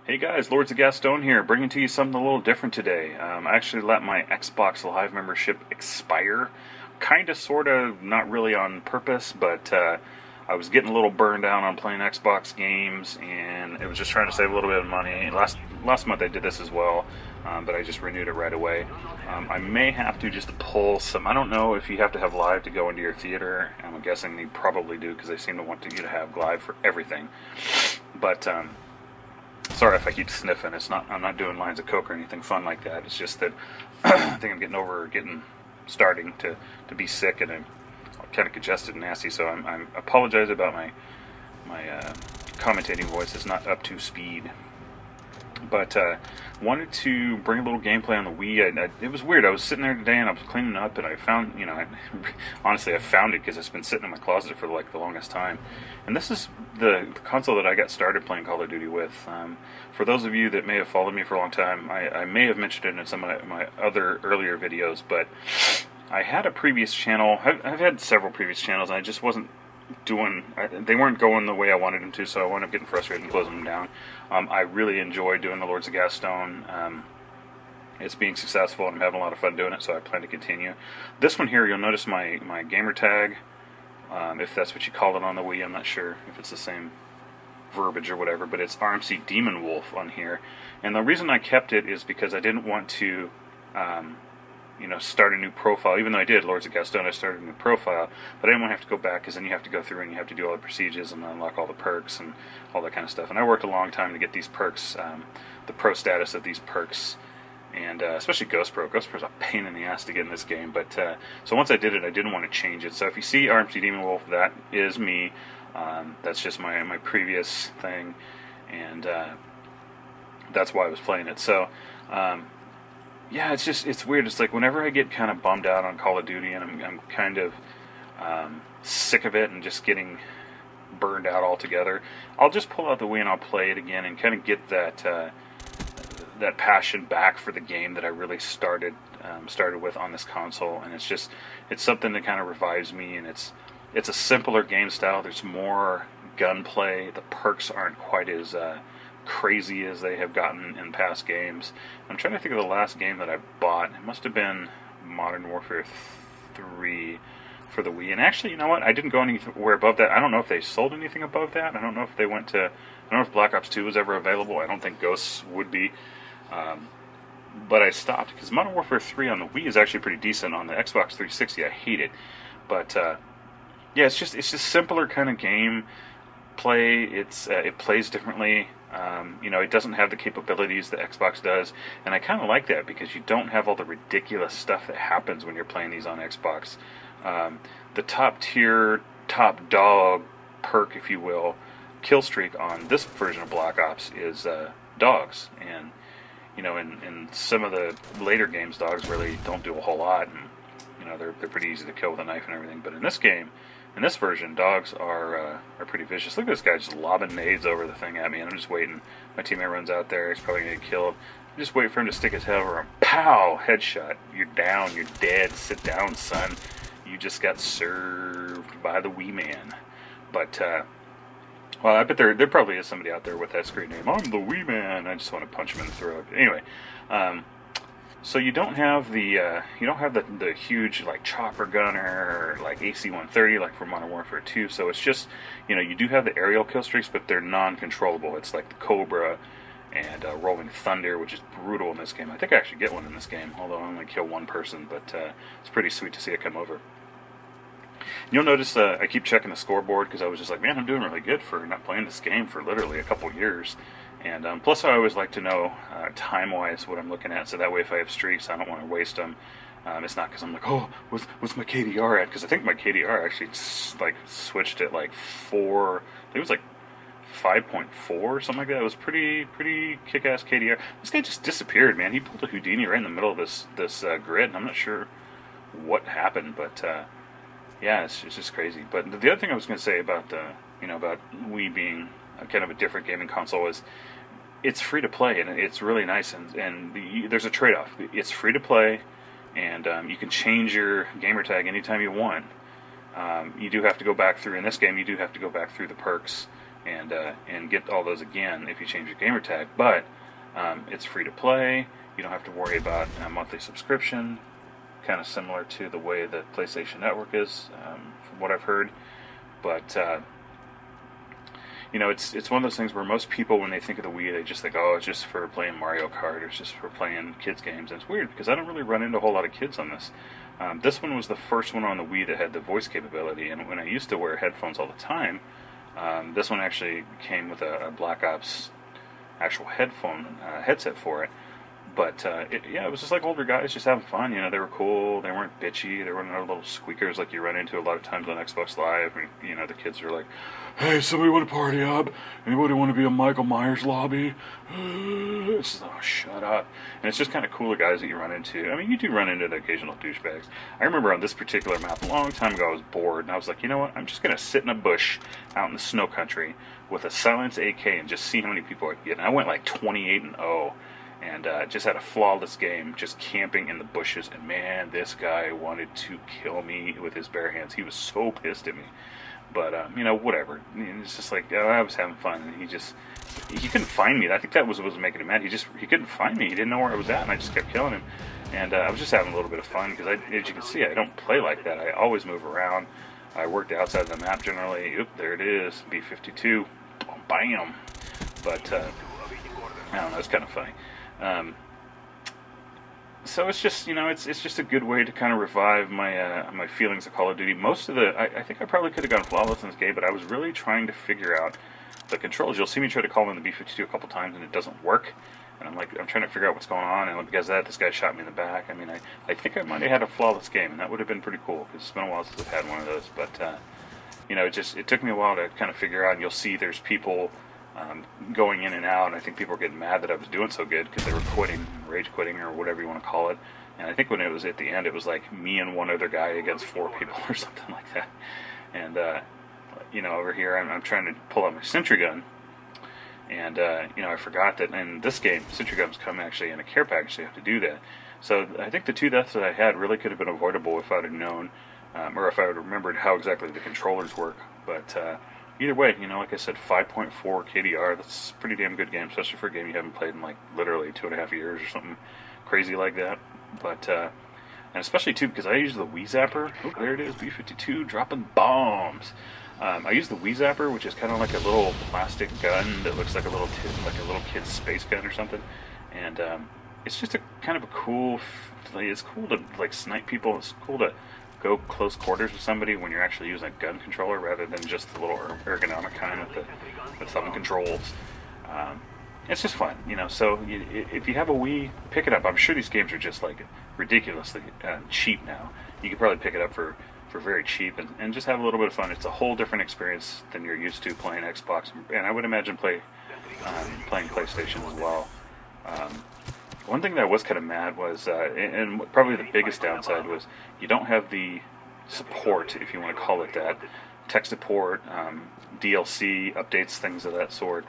Hey guys, Lords of Gaston here, bringing to you something a little different today. I actually let my Xbox Live membership expire. Kinda, sorta, not really on purpose, but I was getting a little burned out on playing Xbox games, and it was just trying to save a little bit of money. Last month I did this as well, but I just renewed it right away. I may have to just pull some. I don't know if you have to have Live to go into your theater. I'm guessing you probably do because they seem to want you to have Live for everything. But sorry if I keep sniffing. I'm not doing lines of coke or anything fun like that. It's just that I think I'm starting to be sick, and I'm kind of congested and nasty. So I apologize about my commentating voice. It's not up to speed. But wanted to bring a little gameplay on the Wii. It was weird. I was sitting there today and I was cleaning up, and I found, honestly, I found it because it's been sitting in my closet for like the longest time. And this is the console that I got started playing Call of Duty with. For those of you that may have followed me for a long time, I may have mentioned it in some of my other earlier videos, but I had a previous channel. I've had several previous channels, and I just wasn't they weren't going the way I wanted them to, so I wound up getting frustrated and closing them down. I really enjoy doing the Lords of Gaston. It's being successful, and I'm having a lot of fun doing it, so I plan to continue. This one here, you'll notice my gamer tag, if that's what you call it on the Wii. I'm not sure if it's the same verbiage or whatever, but it's RMC Demon Wolf on here. And the reason I kept it is because I didn't want to start a new profile. Even though I did Lords of Gaston, I started a new profile, but I didn't want to have to go back, because then you have to go through and you have to do all the procedures and unlock all the perks and all that kind of stuff. And I worked a long time to get these perks, the pro status of these perks, and especially Ghost Pro. Ghost Pro's a pain in the ass to get in this game, but so once I did it, I didn't want to change it. So if you see RMC Demon Wolf, that is me. That's just my previous thing, and that's why I was playing it. So yeah, it's weird. It's like whenever I get kind of bummed out on Call of Duty, and I'm kind of sick of it and just getting burned out altogether, I'll just pull out the Wii and I'll play it again and kind of get that passion back for the game that I really started with on this console. And it's something that kind of revives me, and it's a simpler game style. There's more gunplay. The perks aren't quite as crazy as they have gotten in past games. I'm trying to think of the last game that I bought. It must have been Modern Warfare 3 for the Wii. And actually, you know what? I didn't go anywhere above that. I don't know if they sold anything above that. I don't know if they went to... I don't know if Black Ops 2 was ever available. I don't think Ghosts would be. But I stopped, because Modern Warfare 3 on the Wii is actually pretty decent. On the Xbox 360, I hate it. But yeah, it's just simpler kind of game play. It plays differently. It doesn't have the capabilities that Xbox does, and I kind of like that, because you don't have all the ridiculous stuff that happens when you're playing these on Xbox. The top tier, top dog perk, if you will, kill streak on this version of Black Ops is dogs, and in some of the later games, dogs really don't do a whole lot, and they're pretty easy to kill with a knife and everything. But in this game, in this version, dogs are pretty vicious. Look at this guy just lobbing nades over the thing at me, and I'm just waiting. My teammate runs out there. He's probably going to get killed. I just wait for him to stick his head over him. Pow! Headshot. You're down. You're dead. Sit down, son. You just got served by the Wii Man. But, well, I bet there probably is somebody out there with that screen name. I'm the Wii Man. I just want to punch him in the throat. Anyway, so you don't have the huge like chopper gunner or like AC-130 like for Modern Warfare 2. So it's just, you do have the aerial kill streaks, but they're non-controllable. It's like the Cobra and Rolling Thunder, which is brutal in this game. I think I actually get one in this game, although I only kill one person, but it's pretty sweet to see it come over. You'll notice I keep checking the scoreboard, because I was just like, man, I'm doing really good for not playing this game for literally a couple years. And plus, I always like to know time-wise what I'm looking at, so that way if I have streaks, I don't want to waste them. It's not because I'm like, oh, what's my KDR at? Because I think my KDR actually like switched at like 4. I think it was like 5.4 or something like that. It was pretty kick-ass KDR. This guy just disappeared, man. He pulled a Houdini right in the middle of this grid, and I'm not sure what happened, but yeah, it's just crazy. But the other thing I was going to say about about Wii being kind of a different gaming console is it's free to play, and it's really nice. And there's a trade-off. It's free to play, and you can change your gamer tag anytime you want. You do have to go back through, in this game, you do have to go back through the perks and get all those again if you change your gamer tag. But it's free to play. You don't have to worry about a monthly subscription. Kind of similar to the way the PlayStation Network is, from what I've heard. But it's one of those things where most people, when they think of the Wii, they just think, oh, it's just for playing Mario Kart, or it's just for playing kids games. And it's weird because I don't really run into a whole lot of kids on this. This one was the first one on the Wii that had the voice capability, and when I used to wear headphones all the time, this one actually came with a Black Ops actual headset for it. But it was just like older guys just having fun. They were cool. They weren't bitchy. They weren't little squeakers like you run into a lot of times on Xbox Live. And, the kids are like, "Hey, somebody want to party up? Anybody want to be a Michael Myers lobby?" It's just, oh, shut up. And it's just kind of cooler guys that you run into. I mean, you do run into the occasional douchebags. I remember on this particular map a long time ago, I was bored, and I was like, you know what? I'm just going to sit in a bush out in the snow country with a silenced AK and just see how many people I can get. And I went like 28-0. And just had a flawless game, just camping in the bushes. And man, this guy wanted to kill me with his bare hands. He was so pissed at me. But, whatever. It's just like, I was having fun. And he couldn't find me. I think that was what was making him mad. He couldn't find me. He didn't know where I was at. And I just kept killing him. And I was just having a little bit of fun. Because as you can see, I don't play like that. I always move around. I work outside of the map generally. Oop, there it is. B-52. Bam. But, I don't know. It's kind of funny. So it's just, it's just a good way to kind of revive my feelings of Call of Duty. Most of I think I probably could have gone flawless in this game, but I was really trying to figure out the controls. You'll see me try to call in the B-52 a couple times, and it doesn't work. And I'm trying to figure out what's going on, and because of that, this guy shot me in the back. I mean, I think I might have had a flawless game, and that would have been pretty cool, because it's been a while since I've had one of those. But, it took me a while to kind of figure out, and you'll see there's people going in and out, and I think people were getting mad that I was doing so good because they were quitting, rage quitting, or whatever you want to call it. And I think when it was at the end, it was like me and one other guy against 4 people or something like that. And over here I'm trying to pull out my sentry gun, and I forgot that in this game sentry guns come actually in a care package, so you have to do that. So I think the 2 deaths that I had really could have been avoidable if I'd have known, or if I would have remembered how exactly the controllers work. But either way, like I said, 5.4 KDR, that's a pretty damn good game, especially for a game you haven't played in like literally 2.5 years or something crazy like that. But, and especially too, because I use the Wii Zapper. Oh, there it is, B-52, dropping bombs. I use the Wii Zapper, which is kind of like a little plastic gun that looks like a little kid's space gun or something. And it's just a kind of a cool, it's cool to like snipe people, it's cool to go close quarters with somebody when you're actually using a gun controller rather than just the little ergonomic kind with the thumb controls. It's just fun, so if you have a Wii, pick it up. I'm sure these games are just like ridiculously cheap now. You could probably pick it up for very cheap and just have a little bit of fun. It's a whole different experience than you're used to playing Xbox, and I would imagine playing PlayStation as well. One thing that I was kind of mad was, and probably the biggest downside was, you don't have the support, if you want to call it that, tech support, DLC, updates, things of that sort,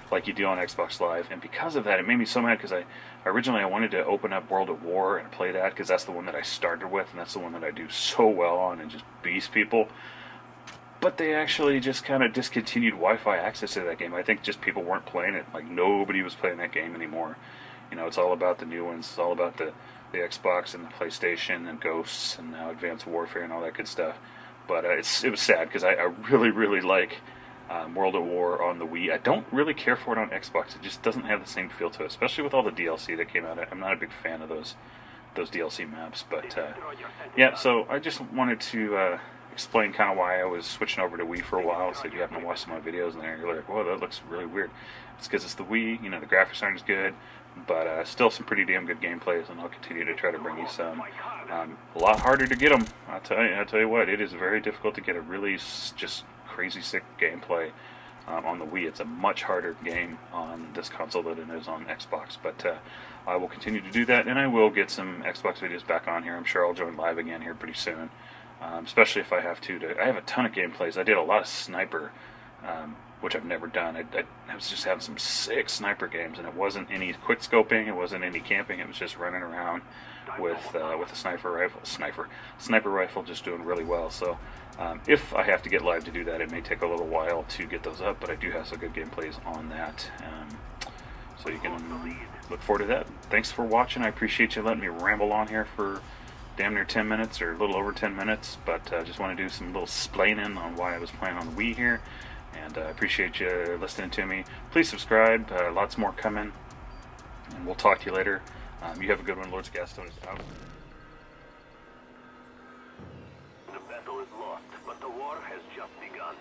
like you do on Xbox Live. And because of that, it made me so mad, because originally I wanted to open up World at War and play that, because that's the one that I started with, and that's the one that I do so well on and just beast people. But they actually just kind of discontinued Wi-Fi access to that game. I think just people weren't playing it. Like, nobody was playing that game anymore. It's all about the new ones. It's all about the Xbox and the PlayStation and Ghosts and now Advanced Warfare and all that good stuff. But it was sad, because I really, really like World at War on the Wii. I don't really care for it on Xbox. It just doesn't have the same feel to it, especially with all the DLC that came out. I'm not a big fan of those DLC maps. But yeah, so I just wanted to explain kind of why I was switching over to Wii for a while. So if you happen to watch some of my videos in there, you're like, whoa, that looks really weird. It's because it's the Wii. The graphics aren't as good, but still some pretty damn good gameplays, and I'll continue to try to bring you some. A lot harder to get them. I'll tell you what, it is very difficult to get a really just crazy sick gameplay on the Wii. It's a much harder game on this console than it is on Xbox, but I will continue to do that, and I will get some Xbox videos back on here. I'm sure I'll join live again here pretty soon, especially if I have to. I have a ton of gameplays. I did a lot of sniper which I've never done. I was just having some sick sniper games, and it wasn't any quick scoping, it wasn't any camping. It was just running around with a sniper rifle, just doing really well. So if I have to get live to do that, it may take a little while to get those up, but I do have some good gameplays on that. So you can look forward to that. Thanks for watching. I appreciate you letting me ramble on here for damn near 10 minutes, or a little over 10 minutes, but I just want to do some little splaining on why I was playing on the Wii here. And I appreciate you listening to me. Please subscribe. Lots more coming. And we'll talk to you later. You have a good one. Lord's Gaston is out. The battle is lost, but the war has just begun.